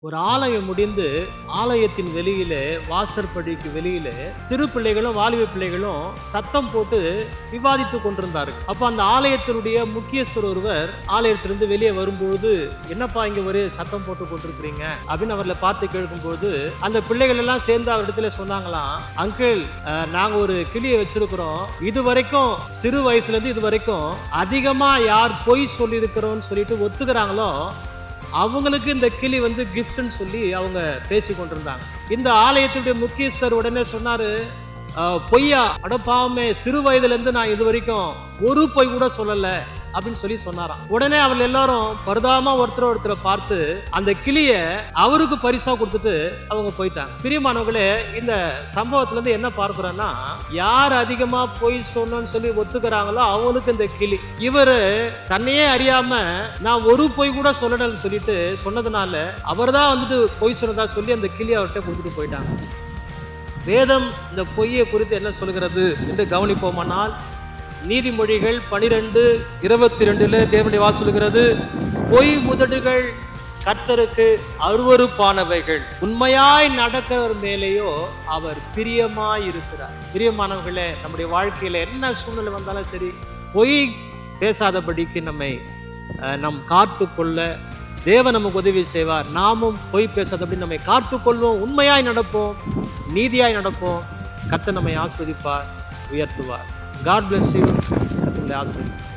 ஒரு ஆலயம் முடிந்து ஆலயத்தின் வெளியிலே வாசற்படிக்கு வெளியிலே சிறு பிள்ளைகளும் வாலிப பிள்ளைகளும் சத்தம் போட்டு விவாதித்து கொண்டிருந்தார்கள். அப்ப அந்த ஆலயத்தினுடைய முக்கியஸ்தர் ஒருவர் ஆலயத்திலிருந்து வெளியே வரும்போது, என்னப்பா இங்க ஒரே சத்தம் போட்டு கொண்டிருக்கிறீங்க அப்படின்னு அவர்களை பார்த்து கேட்கும்போது, அந்த பிள்ளைகள் எல்லாம் சேர்ந்து அவரிடத்துல சொன்னாங்களாம், அங்கிள் நாங்க ஒரு கிளியை வச்சிருக்கிறோம், இது வரைக்கும் சிறு வயசுல இருந்து இது வரைக்கும் அதிகமா யார் பொய் சொல்லி இருக்கிறோம்னு சொல்லிட்டு ஒத்துக்கிறாங்களோ அவங்களுக்கு இந்த கிளி கிஃப்ட்னு சொல்லி அவங்க பேசி கொண்டிருந்தாங்க. இந்த ஆலயத்துடைய முக்கியஸ்தர் உடனே சொன்னாரு, பொய்யா, அட பாவமே, சிறு வயதுல இருந்து நான் இது வரைக்கும் ஒரு பொய் கூட சொல்லல அப்படின்னு சொல்லி சொன்னாராம். உடனே அவர்கள் எல்லாரும் பரிதாபமா ஒருத்தரை பார்த்து அந்த கிளிய அவருக்கு பரிசா கொடுத்துட்டு அவங்க போயிட்டாங்க. பிரியமானவர்களே, இந்த சம்பவத்துல இருந்து என்ன பார்க்கிறோம்னா, யார் அதிகமா பொய் சொன்னு சொல்லி ஒத்துக்கிறாங்களோ அவங்களுக்கு இந்த கிளி. இவரு தன்னையே அறியாம நான் ஒரு பொய் கூட சொல்லணும்னு சொல்லிட்டு சொன்னதுனால அவர் தான் பொய் சொன்னதா சொல்லி அந்த கிளி அவர்கிட்ட கொடுத்துட்டு போயிட்டாங்க. வேதம் இந்த பொய்யை குறித்து என்ன சொல்கிறது என்று கவனிப்போமானால், நீதிமொழிகள் 12:22 தேவனுடைய வாக்கு சொல்கிறது, பொய் முதடுகள் கர்த்தருக்கு அருவருப்பானவைகள், உண்மையாய் நடக்கிறவர் மேலேயோ அவர் பிரியமாய் இருக்கிறார். பிரியமானவர்களே, நம்முடைய வாழ்க்கையில என்ன சூழ்நிலை வந்தாலும் சரி, பொய் பேசாதபடிக்கு நம் காத்து கொள்ள தேவன் நமக்கு உதவி செய்வார். நாமும் பொய் பேசாதபடி நம்மை காத்து கொள்வோம், உண்மையாய் நடப்போம், நீதியாய் நடப்போம். கர்த்தர் நம்மை ஆசீர்வதிப்பார், உயர்த்துவார். God bless you. கர்த்தர் உங்களை ஆசீர்வதிப்பார்.